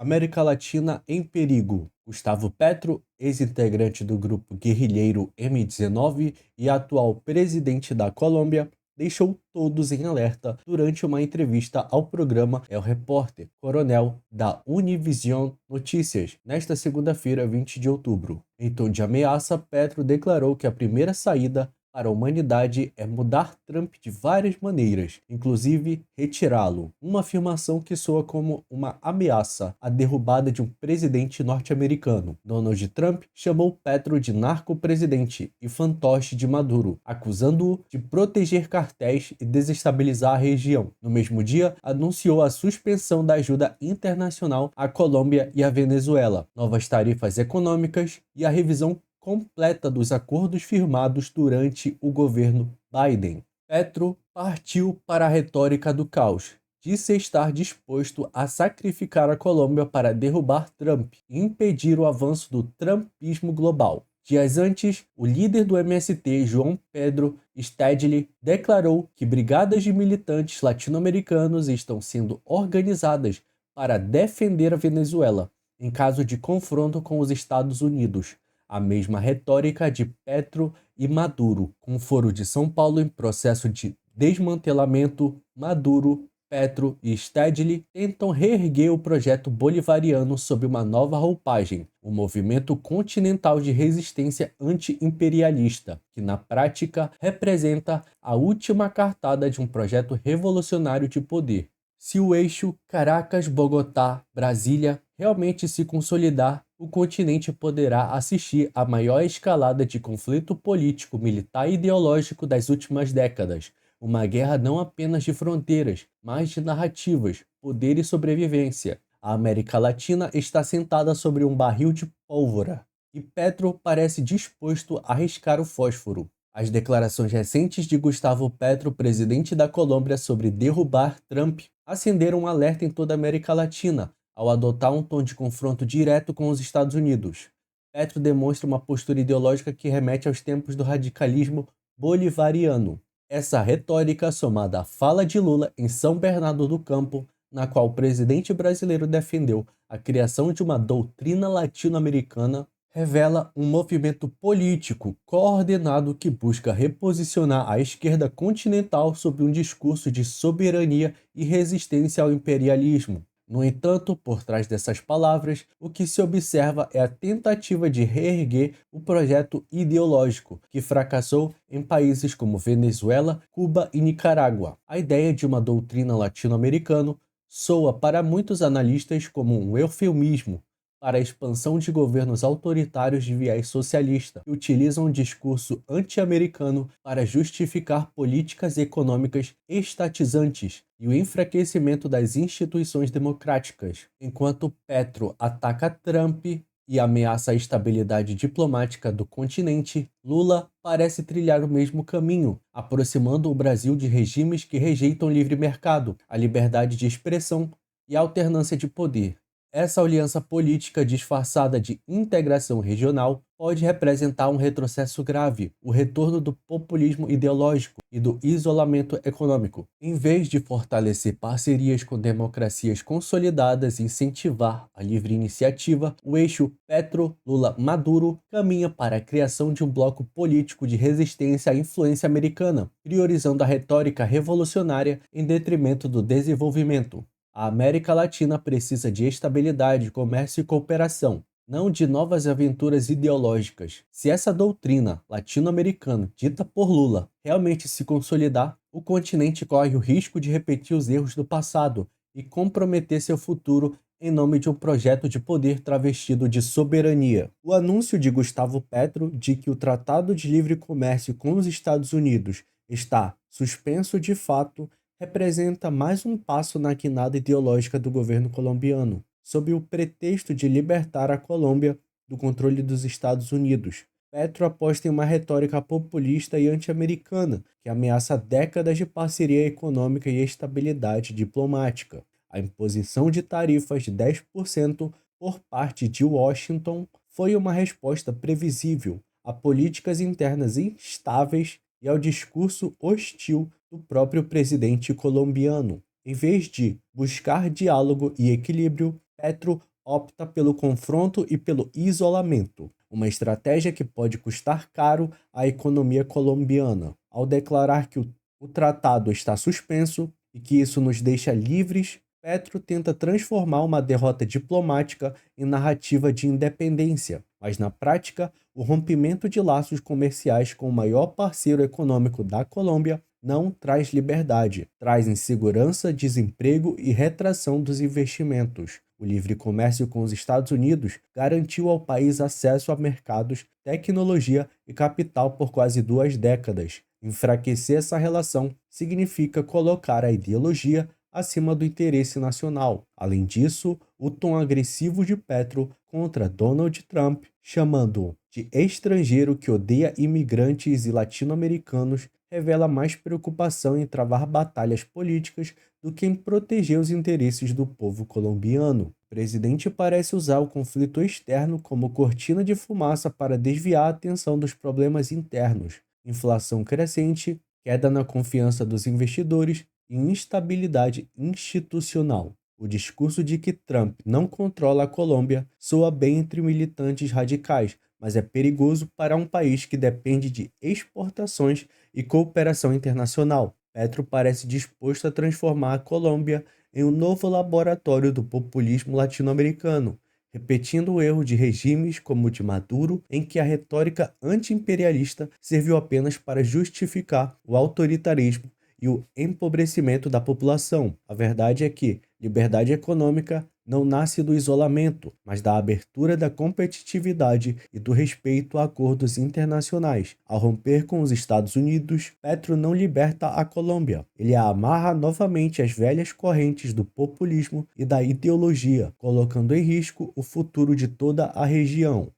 América Latina em perigo. Gustavo Petro, ex-integrante do grupo guerrilheiro M19 e atual presidente da Colômbia, deixou todos em alerta durante uma entrevista ao programa El Repórter Coronel da Univision Notícias, nesta segunda-feira, 20 de outubro. Em tom de ameaça, Petro declarou que a primeira saída para a humanidade é mudar Trump de várias maneiras, inclusive retirá-lo. Uma afirmação que soa como uma ameaça à derrubada de um presidente norte-americano. Donald Trump chamou Petro de narco-presidente e fantoche de Maduro, acusando-o de proteger cartéis e desestabilizar a região. No mesmo dia, anunciou a suspensão da ajuda internacional à Colômbia e à Venezuela, novas tarifas econômicas e a revisão completa dos acordos firmados durante o governo Biden. Petro partiu para a retórica do caos. Disse estar disposto a sacrificar a Colômbia para derrubar Trump e impedir o avanço do trumpismo global. Dias antes, o líder do MST, João Pedro Stedley, declarou que brigadas de militantes latino-americanos estão sendo organizadas para defender a Venezuela em caso de confronto com os Estados Unidos. A mesma retórica de Petro e Maduro. Com o Foro de São Paulo em processo de desmantelamento, Maduro, Petro e Stedley tentam reerguer o projeto bolivariano sob uma nova roupagem, o Movimento Continental de Resistência Anti-Imperialista, que na prática representa a última cartada de um projeto revolucionário de poder. Se o eixo Caracas-Bogotá-Brasília realmente se consolidar, o continente poderá assistir à maior escalada de conflito político, militar e ideológico das últimas décadas. Uma guerra não apenas de fronteiras, mas de narrativas, poder e sobrevivência. A América Latina está sentada sobre um barril de pólvora, e Petro parece disposto a arriscar o fósforo. As declarações recentes de Gustavo Petro, presidente da Colômbia, sobre derrubar Trump, acenderam um alerta em toda a América Latina, ao adotar um tom de confronto direto com os Estados Unidos. Petro demonstra uma postura ideológica que remete aos tempos do radicalismo bolivariano. Essa retórica, somada à fala de Lula em São Bernardo do Campo, na qual o presidente brasileiro defendeu a criação de uma doutrina latino-americana, revela um movimento político coordenado que busca reposicionar a esquerda continental sob um discurso de soberania e resistência ao imperialismo. No entanto, por trás dessas palavras, o que se observa é a tentativa de reerguer o projeto ideológico, que fracassou em países como Venezuela, Cuba e Nicarágua. A ideia de uma doutrina latino-americana soa para muitos analistas como um eufemismo para a expansão de governos autoritários de viés socialista, que utilizam um discurso anti-americano para justificar políticas econômicas estatizantes e o enfraquecimento das instituições democráticas. Enquanto Petro ataca Trump e ameaça a estabilidade diplomática do continente, Lula parece trilhar o mesmo caminho, aproximando o Brasil de regimes que rejeitam o livre mercado, a liberdade de expressão e a alternância de poder. Essa aliança política disfarçada de integração regional pode representar um retrocesso grave, o retorno do populismo ideológico e do isolamento econômico. Em vez de fortalecer parcerias com democracias consolidadas e incentivar a livre iniciativa, o eixo Petro-Lula-Maduro caminha para a criação de um bloco político de resistência à influência americana, priorizando a retórica revolucionária em detrimento do desenvolvimento. A América Latina precisa de estabilidade, comércio e cooperação, não de novas aventuras ideológicas. Se essa doutrina latino-americana, dita por Lula, realmente se consolidar, o continente corre o risco de repetir os erros do passado e comprometer seu futuro em nome de um projeto de poder travestido de soberania. O anúncio de Gustavo Petro de que o Tratado de Livre Comércio com os Estados Unidos está suspenso de fato representa mais um passo na guinada ideológica do governo colombiano, sob o pretexto de libertar a Colômbia do controle dos Estados Unidos. Petro aposta em uma retórica populista e anti-americana, que ameaça décadas de parceria econômica e estabilidade diplomática. A imposição de tarifas de 10% por parte de Washington foi uma resposta previsível a políticas internas instáveis e ao discurso hostil do próprio presidente colombiano. Em vez de buscar diálogo e equilíbrio, Petro opta pelo confronto e pelo isolamento, uma estratégia que pode custar caro à economia colombiana. Ao declarar que o tratado está suspenso e que isso nos deixa livres, Petro tenta transformar uma derrota diplomática em narrativa de independência, mas na prática, o rompimento de laços comerciais com o maior parceiro econômico da Colômbia não traz liberdade, traz insegurança, desemprego e retração dos investimentos. O livre comércio com os Estados Unidos garantiu ao país acesso a mercados, tecnologia e capital por quase 2 décadas. Enfraquecer essa relação significa colocar a ideologia acima do interesse nacional. Além disso, o tom agressivo de Petro contra Donald Trump, chamando-o de estrangeiro que odeia imigrantes e latino-americanos, revela mais preocupação em travar batalhas políticas do que em proteger os interesses do povo colombiano. O presidente parece usar o conflito externo como cortina de fumaça para desviar a atenção dos problemas internos: inflação crescente, queda na confiança dos investidores e instabilidade institucional. O discurso de que Trump não controla a Colômbia soa bem entre militantes radicais, mas é perigoso para um país que depende de exportações e cooperação internacional. Petro parece disposto a transformar a Colômbia em um novo laboratório do populismo latino-americano, repetindo o erro de regimes como o de Maduro, em que a retórica anti-imperialista serviu apenas para justificar o autoritarismo e o empobrecimento da população. A verdade é que liberdade econômica não nasce do isolamento, mas da abertura da competitividade e do respeito a acordos internacionais. Ao romper com os Estados Unidos, Petro não liberta a Colômbia. Ele a amarra novamente às velhas correntes do populismo e da ideologia, colocando em risco o futuro de toda a região.